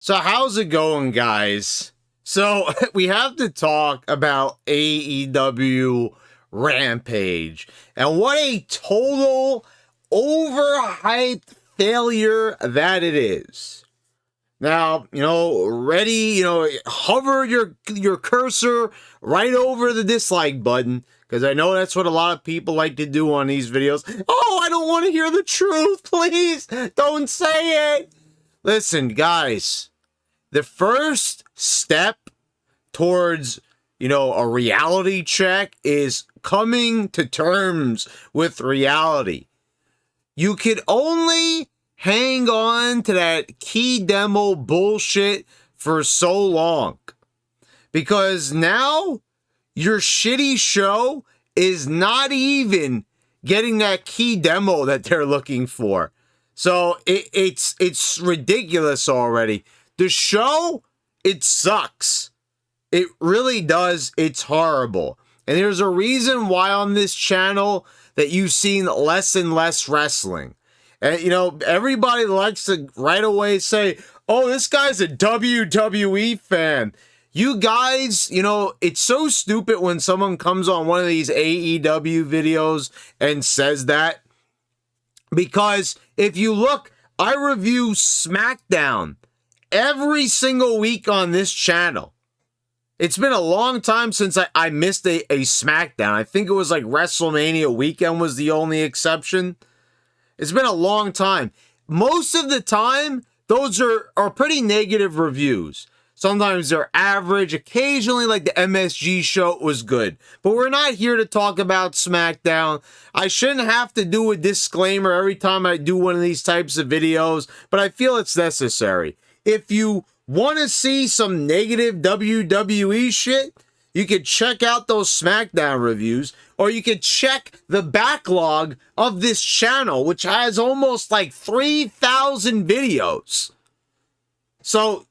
So how's it going, guys? So we have to talk about AEW Rampage and what a total overhyped failure that it is. Now, hover your cursor right over the dislike button, because I know that's what a lot of people like to do on these videos. Oh, I don't want to hear the truth. Please don't say it. Listen, guys, the first step towards, a reality check is coming to terms with reality. You could only hang on to that key demo bullshit for so long, because now your shitty show is not even getting that key demo that they're looking for. So it's ridiculous already. The show, it sucks. It really does. It's horrible. And there's a reason why on this channel that you've seen less and less wrestling. And, everybody likes to right away say, oh, this guy's a WWE fan. You guys, it's so stupid when someone comes on one of these AEW videos and says that. Because if you look, I review SmackDown every single week on this channel. It's been a long time since I missed a SmackDown. I think it was like WrestleMania weekend was the only exception. It's been a long time. Most of the time, those are pretty negative reviews. Sometimes they're average. Occasionally, like the MSG show was good. But we're not here to talk about SmackDown. I shouldn't have to do a disclaimer every time I do one of these types of videos, but I feel it's necessary. If you want to see some negative WWE shit, you could check out those SmackDown reviews, or you could check the backlog of this channel, which has almost like 3,000 videos. So,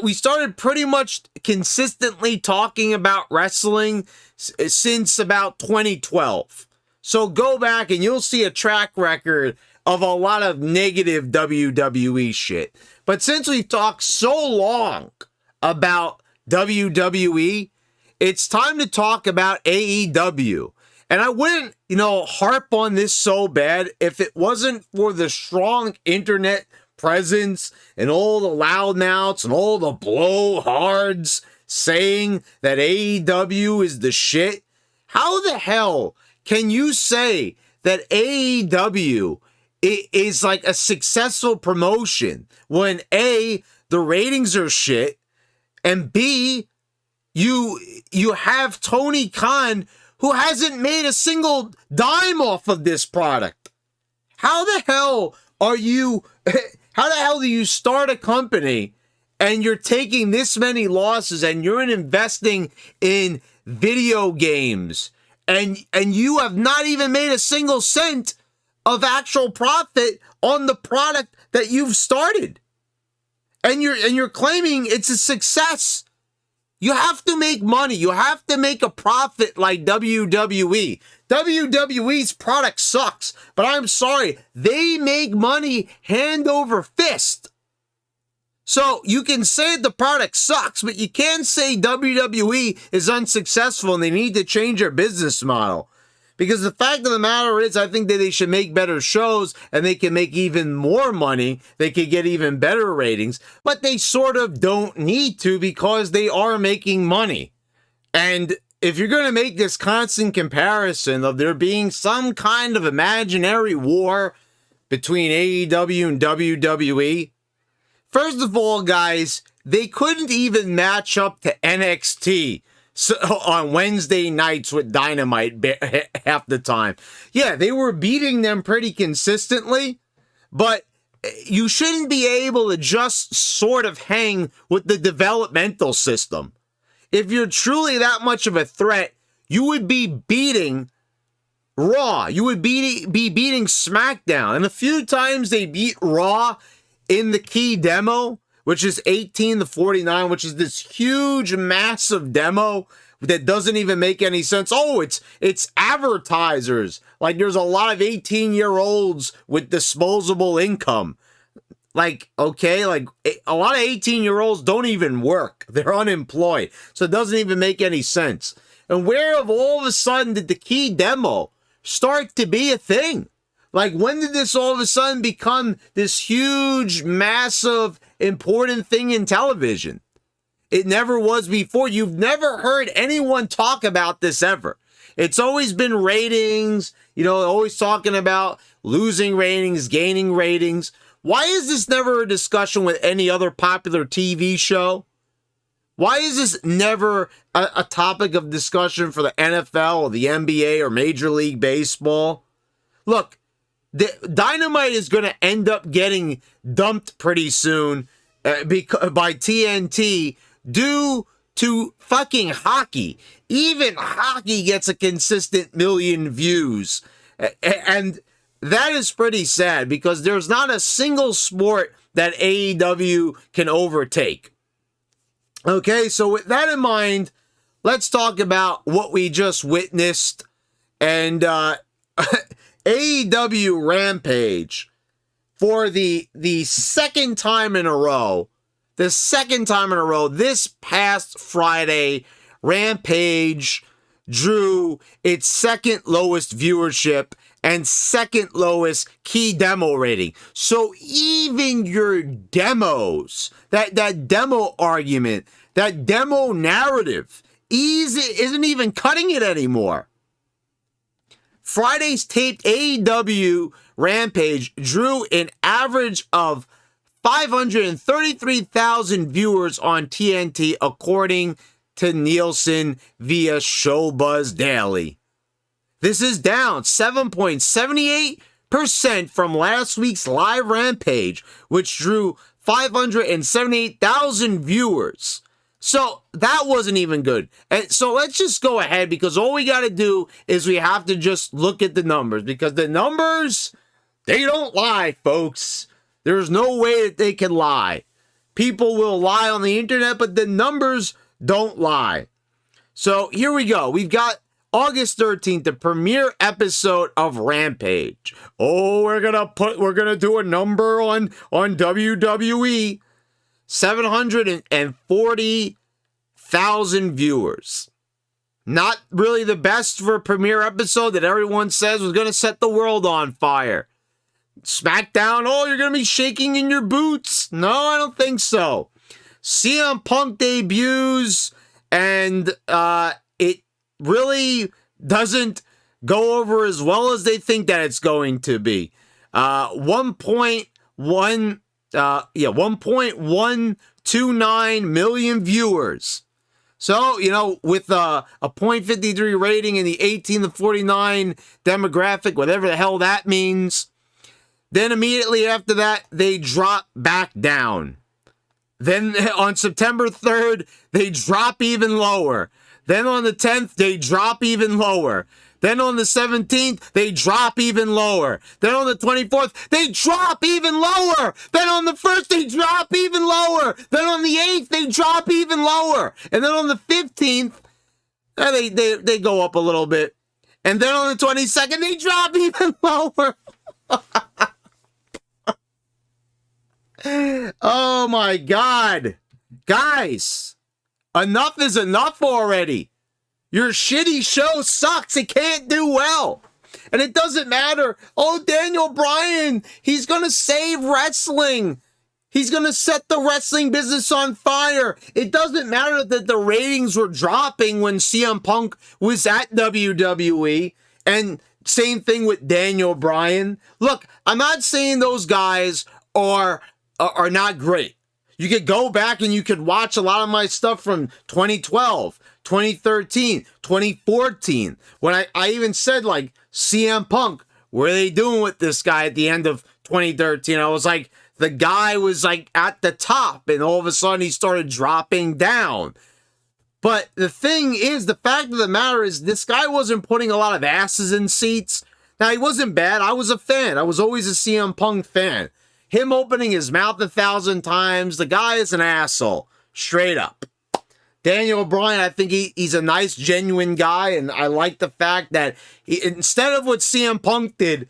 we started pretty much consistently talking about wrestling since about 2012. So go back and you'll see a track record of a lot of negative WWE shit. But since we've talked so long about WWE, it's time to talk about AEW. And I wouldn't, harp on this so bad if it wasn't for the strong internet presence and all the loudmouths and all the blowhards saying that AEW is the shit. How the hell can you say that AEW is like a successful promotion when A, the ratings are shit, and B, you have Tony Khan who hasn't made a single dime off of this product? How the hell are you... How the hell do you start a company and you're taking this many losses and you're investing in video games and you have not even made a single cent of actual profit on the product that you've started? And you're claiming it's a success. You have to make money. You have to make a profit like WWE. WWE's product sucks, but I'm sorry, they make money hand over fist. So you can say the product sucks, but you can't say WWE is unsuccessful and they need to change their business model. Because the fact of the matter is, I think that they should make better shows and they can make even more money. They could get even better ratings, but they sort of don't need to because they are making money. And if you're going to make this constant comparison of there being some kind of imaginary war between AEW and WWE, first of all, guys, they couldn't even match up to NXT on Wednesday nights with Dynamite half the time. Yeah, they were beating them pretty consistently, but you shouldn't be able to just sort of hang with the developmental system. If you're truly that much of a threat, you would be beating Raw. You would be beating SmackDown. And a few times they beat Raw in the key demo, which is 18-49, which is this huge, massive demo that doesn't even make any sense. Oh, it's advertisers. Like there's a lot of 18-year-olds with disposable income. Like, okay, like a lot of 18-year-olds don't even work. They're unemployed. So it doesn't even make any sense. And where of all of a sudden did the key demo start to be a thing? Like, when did this all of a sudden become this huge, massive, important thing in television? It never was before. You've never heard anyone talk about this ever. It's always been ratings, always talking about losing ratings, gaining ratings. Why is this never a discussion with any other popular TV show? Why is this never a topic of discussion for the NFL or the NBA or Major League Baseball? Look, Dynamite is going to end up getting dumped pretty soon by TNT due to fucking hockey. Even hockey gets a consistent million views. And that is pretty sad because there's not a single sport that AEW can overtake. Okay, so with that in mind, let's talk about what we just witnessed. And AEW Rampage, for the second time in a row, this past Friday, Rampage drew its second lowest viewership and second lowest key demo rating. So even your demos, that demo argument, that demo narrative, isn't even cutting it anymore. Friday's taped AEW Rampage drew an average of 533,000 viewers on TNT, according to Nielsen via Showbuzz Daily. This is down 7.78% from last week's live Rampage, which drew 578,000 viewers. So that wasn't even good. And so let's just go ahead, because all we got to do is we have to just look at the numbers, because the numbers, they don't lie, folks. There's no way that they can lie. People will lie on the internet, but the numbers don't lie. So here we go. We've got August 13th, the premiere episode of Rampage. Oh, we're gonna do a number on WWE. 740,000 viewers. Not really the best for a premiere episode that everyone says was gonna set the world on fire. SmackDown, oh, you're gonna be shaking in your boots. No, I don't think so. CM Punk debuts, and it really doesn't go over as well as they think that it's going to be. 1.129 million viewers. So, with a .53 rating in the 18 to 49 demographic, whatever the hell that means, then immediately after that, they drop back down. Then on September 3rd, they drop even lower. Then on the 10th, they drop even lower. Then on the 17th, they drop even lower. Then on the 24th, they drop even lower. Then on the 1st, they drop even lower. Then on the 8th, they drop even lower. And then on the 15th, they go up a little bit. And then on the 22nd, they drop even lower. Oh my God. Guys, enough is enough already. Your shitty show sucks. It can't do well. And it doesn't matter. Oh, Daniel Bryan, he's going to save wrestling. He's going to set the wrestling business on fire. It doesn't matter that the ratings were dropping when CM Punk was at WWE. And same thing with Daniel Bryan. Look, I'm not saying those guys are not great. You could go back and you could watch a lot of my stuff from 2012, 2013, 2014. When I even said, like, CM Punk, what are they doing with this guy at the end of 2013? I was like, the guy was like at the top and all of a sudden he started dropping down. But the thing is, the fact of the matter is, this guy wasn't putting a lot of asses in seats. Now, he wasn't bad. I was a fan. I was always a CM Punk fan. Him opening his mouth 1,000 times, the guy is an asshole. Straight up. Daniel Bryan, I think he's a nice, genuine guy, and I like the fact that instead of what CM Punk did,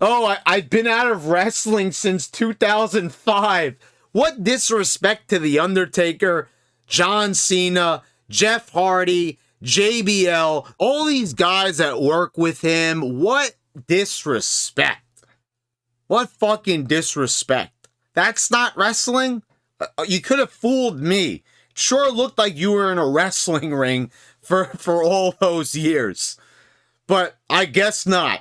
Oh, I've been out of wrestling since 2005. What disrespect to The Undertaker, John Cena, Jeff Hardy, JBL, all these guys that work with him. What disrespect. What fucking disrespect. That's not wrestling? You could have fooled me. Sure looked like you were in a wrestling ring for all those years. But I guess not.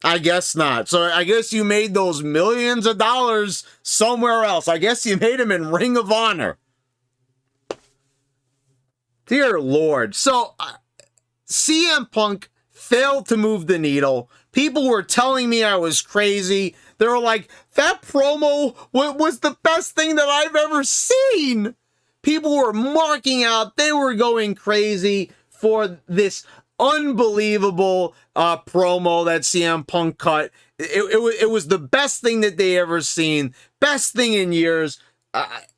I guess not. So I guess you made those millions of dollars somewhere else. I guess you made them in Ring of Honor. Dear Lord. So CM Punk failed to move the needle. People were telling me I was crazy. They were like, that promo was the best thing that I've ever seen. People were marking out. They were going crazy for this unbelievable promo that CM Punk cut. It was the best thing that they ever seen. Best thing in years.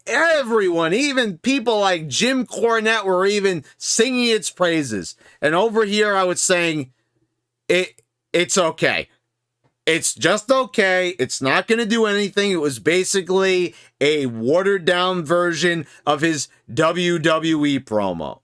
Everyone, even people like Jim Cornette, were even singing its praises. And over here, I was saying, it's okay. It's just okay. It's not going to do anything. It was basically a watered down version of his WWE promo.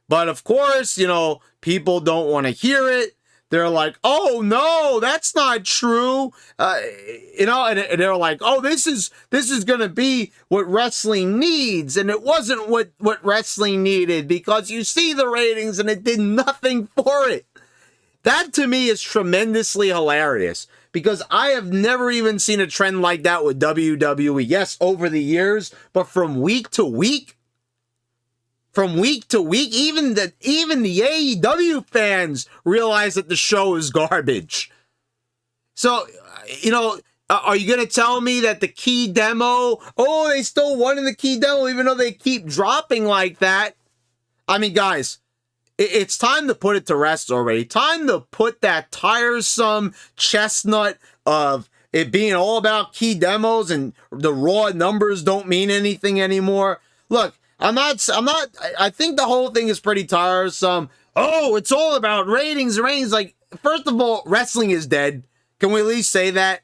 But of course, you know, people don't want to hear it. They're like, oh no, that's not true. You know, and they're like, oh, this is going to be what wrestling needs. And it wasn't what wrestling needed, because you see the ratings and it did nothing for it. That to me is tremendously hilarious, because I have never even seen a trend like that with WWE. Yes, over the years, but from week to week, even the AEW fans realize that the show is garbage. So, you know, are you going to tell me that the key demo, oh, they still won in the key demo even though they keep dropping like that? I mean, guys, it's time to put it to rest already. Time to put that tiresome chestnut of it being all about key demos and the raw numbers don't mean anything anymore. Look, I think the whole thing is pretty tiresome. Oh, it's all about ratings. Like, first of all, wrestling is dead. Can we at least say that?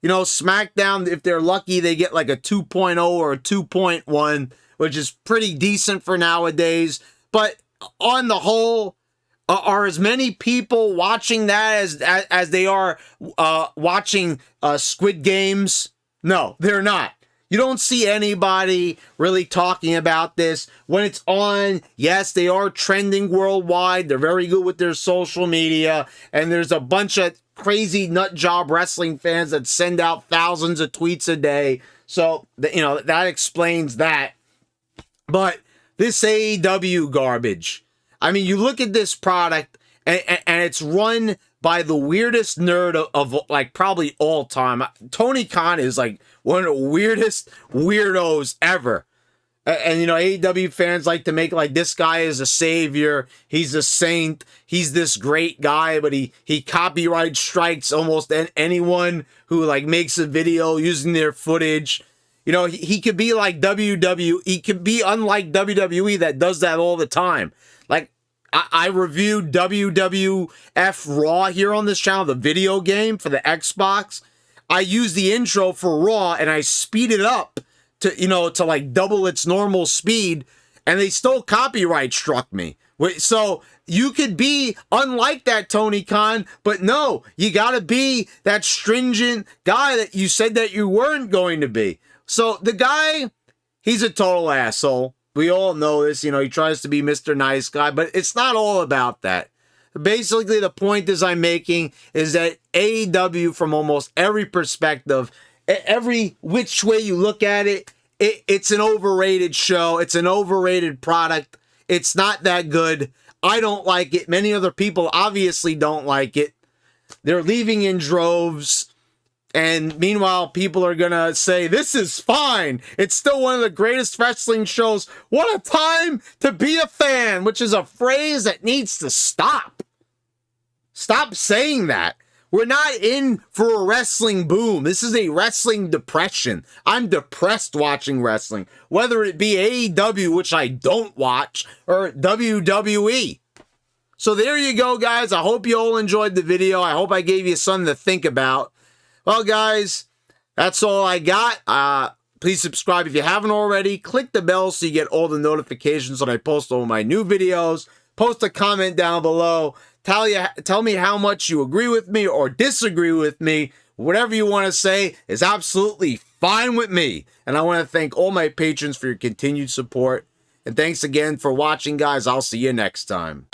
You know, SmackDown, if they're lucky, they get like a 2.0 or a 2.1, which is pretty decent for nowadays. But on the whole, are as many people watching that as they are watching Squid Games? No, they're not. You don't see anybody really talking about this. When it's on, yes, they are trending worldwide. They're very good with their social media. And there's a bunch of crazy nut job wrestling fans that send out thousands of tweets a day. So, you know, that explains that. But this AEW garbage. I mean, you look at this product, and it's run by the weirdest nerd of like probably all time. Tony Khan is like one of the weirdest weirdos ever. And you know, AEW fans like to make like this guy is a savior. He's a saint. He's this great guy, but he copyright strikes almost anyone who like makes a video using their footage. You know, he could be like WWE. He could be unlike WWE that does that all the time. Like, I reviewed WWF Raw here on this channel, the video game for the Xbox. I used the intro for Raw and I speed it up to, you know, to like double its normal speed, and they still copyright struck me. So you could be unlike that, Tony Khan, but no, you gotta be that stringent guy that you said that you weren't going to be. So the guy, he's a total asshole. We all know this, you know, he tries to be Mr. Nice Guy, but it's not all about that. Basically, the point is I'm making is that AEW, from almost every perspective, every which way you look at it, it's an overrated show. It's an overrated product. It's not that good. I don't like it. Many other people obviously don't like it. They're leaving in droves. And meanwhile, people are going to say, this is fine. It's still one of the greatest wrestling shows. What a time to be a fan, which is a phrase that needs to stop. Stop saying that. We're not in for a wrestling boom. This is a wrestling depression. I'm depressed watching wrestling, whether it be AEW, which I don't watch, or WWE. So there you go, guys. I hope you all enjoyed the video. I hope I gave you something to think about. Well, guys, that's all I got. Please subscribe if you haven't already. Click the bell so you get all the notifications when I post all my new videos. Post a comment down below. Tell me how much you agree with me or disagree with me. Whatever you want to say is absolutely fine with me. And I want to thank all my patrons for your continued support. And thanks again for watching, guys. I'll see you next time.